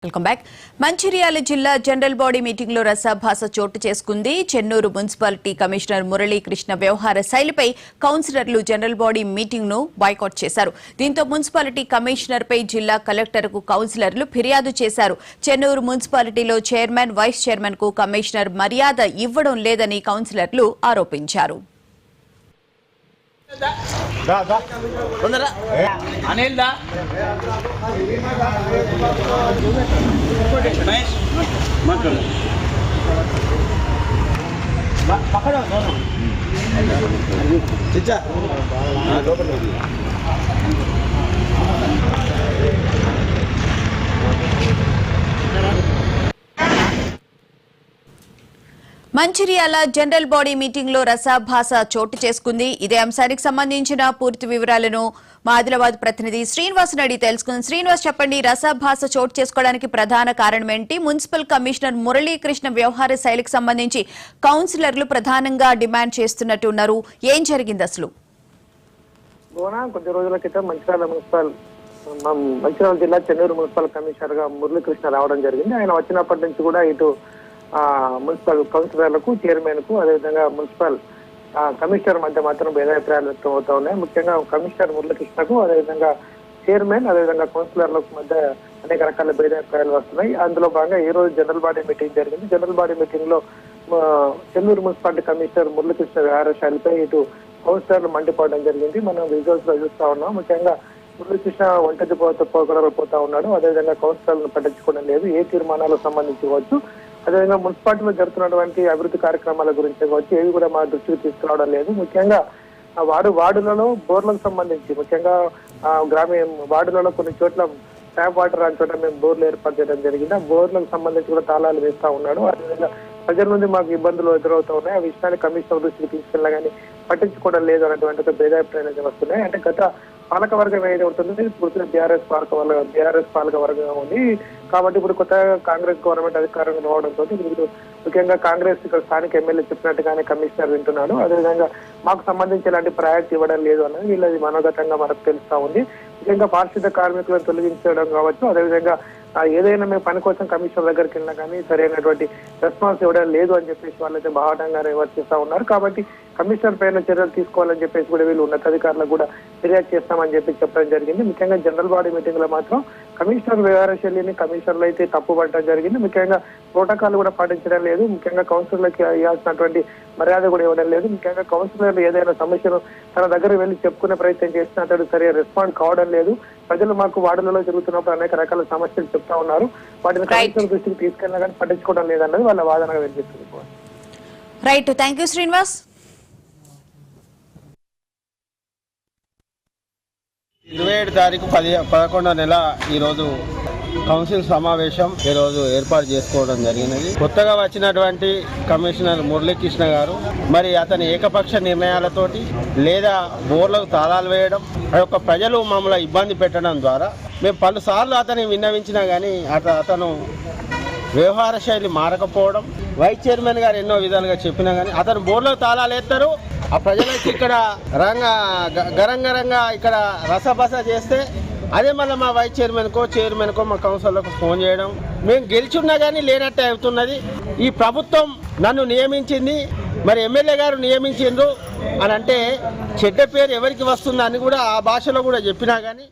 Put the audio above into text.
Welcome back. Mancherial జిల్లా general body meeting లో రసాభాస చోటు చేసుకుంది. చెన్నూరు మున్సిపాలిటీ కమిషనర్ మురళీకృష్ణ వ్యవహార శైలిపై కౌన్సిలర్లు జనరల్ బాడీ మీటింగ్ ను బాయ్కాట్ చేశారు. దీంతో మున్సిపాలిటీ కమిషనర్ పై జిల్లా కలెక్టర్ కు కౌన్సిలర్లు ఫిర్యాదు చేశారు. చెన్నూరు మున్సిపాలిటీలో చైర్మన్, వైస్ చైర్మన్ కు కమిషనర్ మర్యాద ఇవ్వడం లేదని కౌన్సిలర్లు ఆరోపించారు. మంచిర్యాల జనరల్ బాడీ మీటింగ్ లో రసాభాస చోటు చేసుకుంది. ఇదే అంశానికి సంబంధించిన పూర్తి వివరాలను మా ఆదిలాబాద్ ప్రతినిధి శ్రీనివాస్ అడిగి తెలుసుకుంది. శ్రీనివాస్, చెప్పండి, రసాభాస చోటు చేసుకోవడానికి ప్రధాన కారణం ఏంటి? మున్సిపల్ కమిషనర్ మురళీకృష్ణ వ్యవహార శైలికి సంబంధించి కౌన్సిలర్లు ప్రధానంగా డిమాండ్ చేస్తున్నట్టున్నారు. ఏం జరిగింది అసలు? కొద్ది రోజుల క్రితం మంచిర్యాల జిల్లా చెన్నూరు మున్సిపల్ కమిషనర్ గా మురళీకృష్ణ రావడం జరిగింది. ఆయన వచ్చినప్పటి నుంచి కూడా ఇటు మున్సిపల్ కౌన్సిలర్లకు, చైర్మన్ కు, అదేవిధంగా మున్సిపల్ కమిషనర్ మధ్య మాత్రం భేదాభిప్రాయాలు వ్యక్తం అవుతా ఉన్నాయి. ముఖ్యంగా కమిషనర్ మురళీకృష్ణకు, అదేవిధంగా చైర్మన్, అదేవిధంగా కౌన్సిలర్లకు మధ్య అనేక రకాల భేదాభిప్రాయాలు వస్తున్నాయి. అందులో భాగంగా ఈ రోజు జనరల్ బాడీ మీటింగ్ జరిగింది. జనరల్ బాడీ మీటింగ్ లో చెన్నూరు మున్సిపాలిటీ కమిషనర్ మురళీకృష్ణ వ్యవహార శైలిపై ఇటు కౌన్సిలర్లు మండిపోవడం జరిగింది. మనం విజువల్స్ లో చూస్తా ఉన్నాం. ముఖ్యంగా మురళీకృష్ణ ఒంటరి పోతా ఉన్నాడు. అదేవిధంగా కౌన్సిలర్లను పట్టించుకోవడం లేదు. ఏ తీర్మానాలకు సంబంధించవచ్చు, అదేవిధంగా మున్సిపాలిటీలో జరుగుతున్నటువంటి అభివృద్ధి కార్యక్రమాల గురించి కావచ్చు, ఏవి కూడా మా దృష్టికి తీసుకురావడం లేదు. ముఖ్యంగా వార్డులలో బోర్లకు సంబంధించి, ముఖ్యంగా గ్రామీణ వార్డులలో కొన్ని చోట్ల ట్యాప్ వాటర్ రాని చోట మేము బోర్లు ఏర్పాటు చేయడం జరిగింది. ఆ బోర్లకు సంబంధించి కూడా తాళాలు వేస్తా ఉన్నాడు. అదేవిధంగా ప్రజల నుండి మాకు ఇబ్బందులు ఎదురవుతా ఉన్నాయి. ఆ విషయాన్ని కమిషనర్ దృష్టికి తీసుకెళ్ళినా కానీ పట్టించుకోవడం లేదు అన్నటువంటి ఒక భేదాభిప్రాయాలు వస్తున్నాయి. అంటే గత పాలక వర్గం ఏదైతే ఉంటుంది, పూర్తిగా బీఆర్ఎస్ పాలక వర్గం ఉంది. కాబట్టి ఇప్పుడు కొత్తగా కాంగ్రెస్ గవర్నమెంట్ అధికారంలో రావడంతో ఇప్పుడు ముఖ్యంగా కాంగ్రెస్ ఇక్కడ స్థానిక ఎమ్మెల్యే చెప్పినట్టుగానే కమిషనర్ వింటున్నాడు. అదేవిధంగా మాకు సంబంధించి ఎలాంటి ప్రయారిటీ ఇవ్వడం లేదు అన్నది వీళ్ళది మనోగతంగా మనకు తెలుస్తా ఉంది. ముఖ్యంగా పారిశుద్ధ కార్మికులను తొలగించడం కావచ్చు, అదేవిధంగా ఏదైనా మేము పని కోసం కమిషనర్ దగ్గరికి వెళ్ళినా కానీ సరైనటువంటి రెస్పాన్స్ ఇవ్వడం లేదు అని చెప్పేసి వాళ్ళైతే బాహాటంగా విమర్శిస్తా ఉన్నారు. కాబట్టి కమిషనర్ పైన చర్యలు తీసుకోవాలని చెప్పేసి కూడా వీళ్ళు ఉన్నతాధికారులకు కూడా ఫిర్యాదు చేస్తామని చెప్పి చెప్పడం జరిగింది. ముఖ్యంగా జనరల్ బాడీ మీటింగ్ లో మాత్రం కమిషనర్ వ్యవహార శైలిని కమిషనర్లు అయితే తప్పుపట్టడం జరిగింది. ముఖ్యంగా ప్రోటోకాల్ కూడా పాటించడం లేదు. ముఖ్యంగా కౌన్సిలర్లకి ఇవ్వాల్సినటువంటి మర్యాద కూడా ఇవ్వడం లేదు. ముఖ్యంగా కౌన్సిలర్లు ఏదైనా సమస్యను తన దగ్గర వెళ్ళి చెప్పుకునే ప్రయత్నం చేసినా అతడు సరిగా రెస్పాండ్ కావడం లేదు. ప్రజలు మాకు వార్డులలో జరుగుతున్నప్పుడు అనేక రకాల సమస్యలు చెప్తా ఉన్నారు. వాటిని కమిషనర్ దృష్టికి తీసుకెళ్ళినా కానీ పట్టించుకోవడం లేదన్నది వాళ్ళ వాదనగా వినిపిస్తుంది. Right, thank you Srinivas. 27 తారీఖు 11వ నెల ఈరోజు కౌన్సిల్ సమావేశం ఈరోజు ఏర్పాటు చేసుకోవడం జరిగినది. కొత్తగా వచ్చినటువంటి కమిషనర్ మురళీకృష్ణ గారు మరి అతని ఏకపక్ష నిర్ణయాలతోటి లేదా బోర్లకు తాళాలు వేయడం, ఆ యొక్క ప్రజలు మమ్మల్ని ఇబ్బంది పెట్టడం ద్వారా మేము పలుసార్లు అతన్ని విన్నవించినా కానీ అతను వ్యవహార శైలి మారకపోవడం, వైస్ చైర్మన్ గారు ఎన్నో విధాలుగా చెప్పినా కానీ అతను బోర్లకు తాళాలు వేస్తారు. ఆ ప్రజలకి ఇక్కడ గరంగరంగా ఇక్కడ రసబస చేస్తే అదే మళ్ళీ మా వైస్ చైర్మన్కో మా కౌన్సిలర్లకు ఫోన్ చేయడం, మేము గెలిచున్నా కానీ లేనట్టే అవుతున్నది. ఈ ప్రభుత్వం నన్ను నియమించింది, మరి ఎమ్మెల్యే గారు నియమించిండ్రు అని అంటే చెడ్డ పేరు ఎవరికి వస్తుందని కూడా ఆ భాషలో కూడా చెప్పినా కానీ